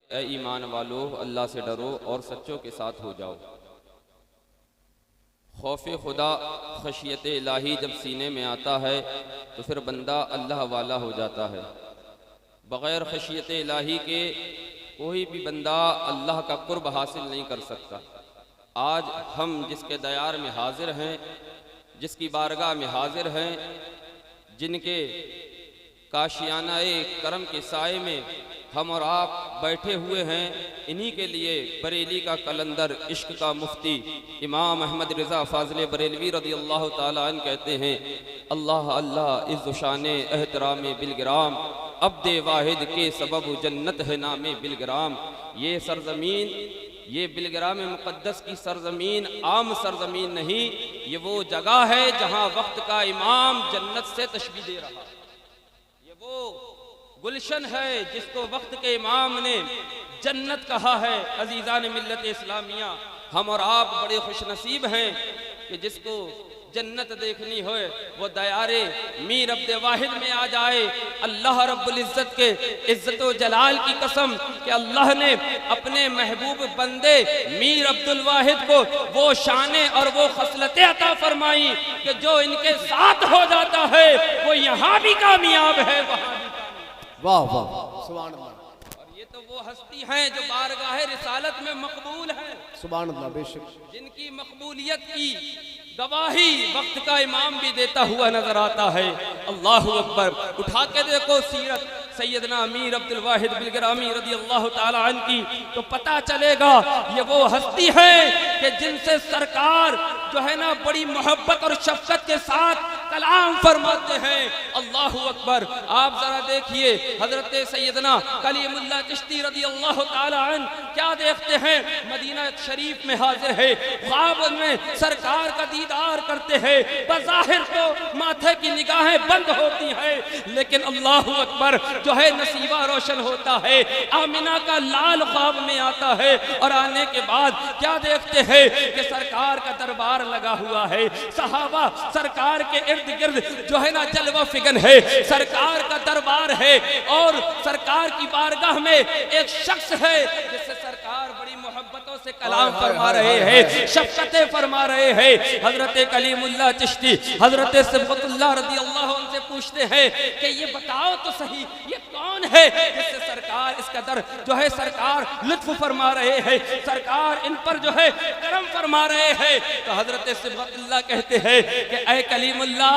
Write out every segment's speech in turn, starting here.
ए ईमान वालो, अल्लाह से डरो और सच्चों के साथ हो जाओ। खौफ खुदा, खशियत इलाही जब सीने में आता है तो फिर बंदा अल्लाह वाला हो जाता है। बग़ैर खशियत इलाही के कोई भी बंदा अल्लाह का कुर्ब हासिल नहीं कर सकता। आज हम जिसके दयार में हाजिर हैं, जिसकी बारगाह में हाजिर हैं, जिनके काशियाना-ए करम के साए में हम और आप बैठे हुए हैं, इन्हीं के लिए बरेली का कलंदर, इश्क का मुफ्ती इमाम अहमद रज़ा फ़ाज़िल बरेलवी रज़ी अल्लाह ताला अन्हु कहते हैं, अल्लाह अल्लाह इज़्ज़ुशाने एहतरामे बिलग्राम, अब्दे वाहिद के सबब जन्नत है नामे बिलग्राम। ये सरजमीन, ये बिलग्राम मुक़द्दस की सरजमीन आम सरजमीन नहीं, ये वो जगह है जहाँ वक्त का इमाम जन्नत से तशबीह दे रहा है। ये वो गुलशन है जिसको वक्त के इमाम ने जन्नत कहा है। अजीज़ान मिल्लत इस्लामिया, हम और आप बड़े खुशनसीब हैं कि जिसको जन्नत देखनी हो वो दयारे मीर अब्दे वाहिद में आ जाए। अल्लाह रब्बुल इज़्ज़त के इज़्ज़त व जलाल की कसम कि अल्लाह ने अपने महबूब बंदे मीर अब्दुल वाहिद को वो शाने और वो खसलतें अता फरमाई कि जो इनके साथ हो जाता है वो यहाँ भी कामयाब है, वहाँ भी। वाह वाह, सुभान अल्लाह। और ये तो वो हस्ती हैं जो बारगाह रिसालत में मकबूल हैं, सुभान अल्लाह। बेशक जिनकी मकबूलियत की गवाही वक्त का इमाम भी देता हुआ नजर आता है। अल्लाहु अकबर। उठा के देखो सीरत सैयदना अमीर अब्दुल वाहिद बिलग्रामी रज़ी अल्लाह ताला अन्हु की, तो पता चलेगा ये वो हस्ती है कि जिनसे सरकार जो है ना बड़ी मोहब्बत और शफकत के साथ कलाम फरमाते हैं। अल्लाहु अकबर। आप जरा देखिए हजरत सैयदना कलीमुल्लाह चिश्ती रज़ी अल्लाह ताला अन्हु क्या देखते हैं, मदीना शरीफ में हाजिर है, ख्वाब में सरकार का दीदार करते हैं। बज़ाहिर तो माथे की निगाहें बंद होती हैं, लेकिन अल्लाहु अकबर जो है नसीबा रोशन होता है। आमिना का लाल ख्वाब में आता है और आने के बाद क्या देखते हैं कि सरकार का दरबार लगा हुआ है, सहाबा सरकार के इर्द गिर्द जो है ना जलवा फिगन है, सरकार का दरबार है और सरकार की बारगाह में एक शख्स है जिससे सरकार बड़ी मोहब्बतों से कलाम फरमा रहे हैं, शफ़क़तें फरमा रहे हैं। हजरत कलीमुल्लाह चिश्ती हजरत सिबगतुल्लाह रज़ी अल्लाह अन्हु से पूछते हैं कि ये बताओ तो सही ये कौन है जिससे सरकार इस कदर जो है सरकार लुत्फ फरमा रहे हैं, सरकार इन पर जो है करम फरमा रहे हैं। तो हजरत सिबगतुल्लाह कहते हैं कि ऐ कलीमुल्लाह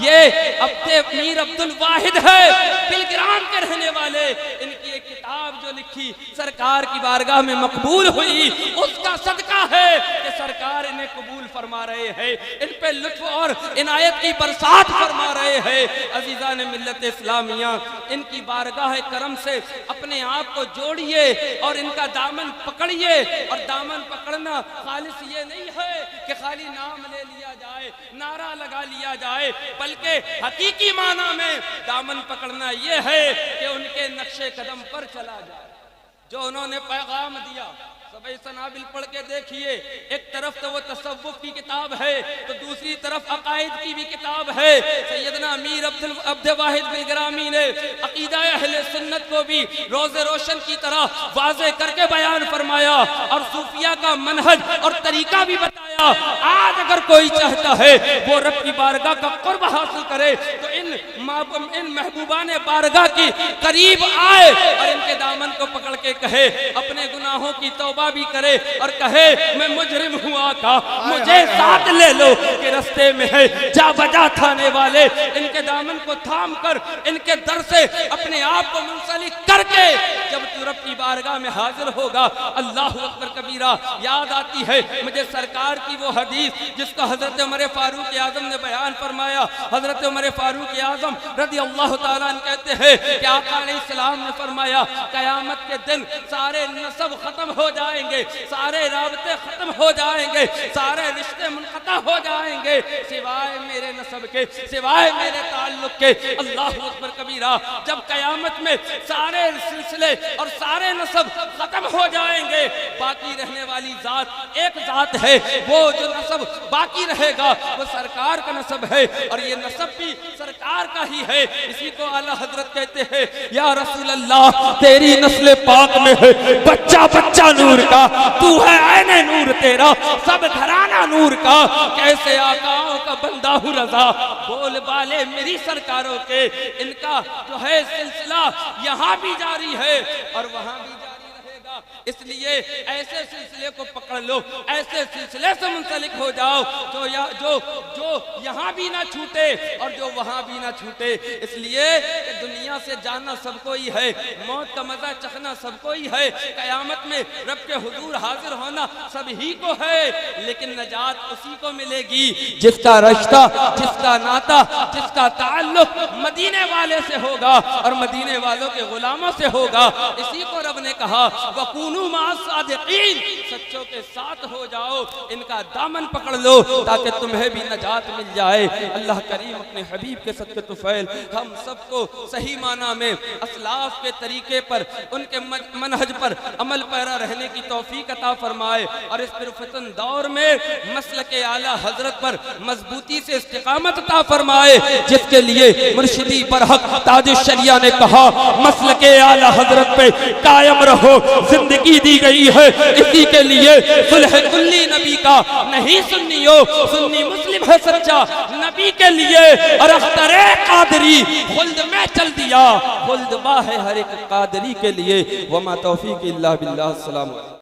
ये अपने मीर अब्दुल वाहिद है, बिलग्राम के रहने वाले। इनकी एक किताब जो लिखी सरकार की बारगाह में मकबूल हुई, उसका सदका है कि सरकार इन्हें कबूल फरमा रहे हैं, इन पे लुत्फ और इनायत की बरसात फरमा रहे हैं। अजीज़ान मिल्लत इस्लामिया, इनकी बारगाह करम से अपने आप को जोड़िए और इनका दामन पकड़िए। और दामन पकड़ना खालिस ये नहीं है कि खाली नाम ले लिया जाए, नारा लगा लिया जाए, बल्कि हकीकी माना में दामन पकड़ना ये है कि उनके नक्शे कदम पर चला जाए जो उन्होंने पैगाम दिया। सबई सनाबिल पढ़ के देखिए, एक तरफ तो वो तसव्वुफ की किताब है तो दूसरी तरफ अकायद की भी किताब है। सैयदना अमीर अब्दे वाहिद बिलग्रामी ने अकीदा अहले सुन्नत को भी रोज़े रोशन की तरह वाज़े करके बयान फरमाया और सूफिया का मनहज और तरीका भी बताया। आज अगर कोई चाहता है वो रब की बारगाह का कुर्ब हासिल करे तो इन महबूबाने बारगाह की करीब आए और इनके दामन को पकड़ के कहे, अपने गुनाहों की तौबा भी करे और कहे मैं मुजरिम हूँ आका, मुझे साथ ले लो कि रास्ते में है जा बजा थाने वाले। इनके दामन को थाम कर इनके दर से अपने आप को मुंसलिक करके जब तू रब की बारगाह में हाजिर होगा, अल्लाहु अकबर कबीरा। याद आती है मुझे सरकार की वो हदीस जिसको हजरत उमर फारूक आजम ने बयान फरमाया। हजरत उमर फारूक आजम रज़ी अल्लाह ताला अन्हु कहते हैं कि आका अलैहिस्सलाम ने फरमाया कयामत के दिन सारे नसब खत्म हो जाएंगे, सारे राबते खत्म हो जाएंगे, सारे रिश्ते मुनक़ता हो जाएंगे सिवाय मेरे नसब के, सिवाय मेरे ताल्लुक के। अल्लाहु अकबर कबीरा। जब कयामत में सारे सिलसिले और सारे नसब खत्म खत्म हो जाएंगे, बाकी रहने वाली जात एक जात है, वो जो नस्ब बाकी रहेगा वो सरकार का नस्ब है, और ये नस्ब भी सरकार का ही है। इसी को आला हजरत कहते हैं, या रसूल अल्लाह तेरी नस्ल पाक में है बच्चा बच्चा नूर का, तू है ऐने नूर तेरा, सब घराना नूर का, कैसे आकाओं का बंदा हूँ रजा, बोल बाले मेरी सरकारों के। इनका जो है सिलसिला यहाँ भी जारी है और वहाँ भी जारी रहेगा, इसलिए ऐसे सिलसिले को पकड़ लो, ऐसे सिलसिले से मुंसलिक हो जाओ जो यहाँ भी ना छूटे और जो वहाँ भी ना छूटे। इसलिए दुनिया से जाना सबको ही है, मौत का मजा चखना सबको ही है, कयामत में रब के हुजूर हाजिर होना सभी को है, लेकिन नजात उसी को मिलेगी जिसका रिश्ता, जिसका नाता, जिसका ताल्लुक मदीने वाले से होगा और मदीने वालों के गुलामों से होगा। इसी को रब ने कहा वकूनू मास सादिकीन, सच्चों के साथ हो जाओ, इनका दामन पकड़ लो ताकि तुम्हें भी नजात मिल जाए। अल्लाह करीम अपने हबीब के सदक़े तुफ़ैल हम सबको सही माना में असलाफ के तरीके पर, उनके मनहज पर अमल पैरा रहने की तौफीक अता फरमाए और इस फितन दौर में मसलके आला हजरत पर मजबूती से इस्तिकामत अता फरमाए, जिसके लिए मुर्शिदी बरहक ताज शरिया ने कहा मसलके आला हजरत पे कायम रहो, जिंदगी दी गई है इसी के लिए। सुलह कुल्ली नबी का नहीं सुन्नियो, सुन्नी मुस्लिम है सच्चा नबी के लिए, और अख्तरे कादरी खुल्द में चल दिया, खुल्द बा है हर एक कादरी के लिए। वमा तौफीक इल्ला बिल्लाह। अस्सलाम।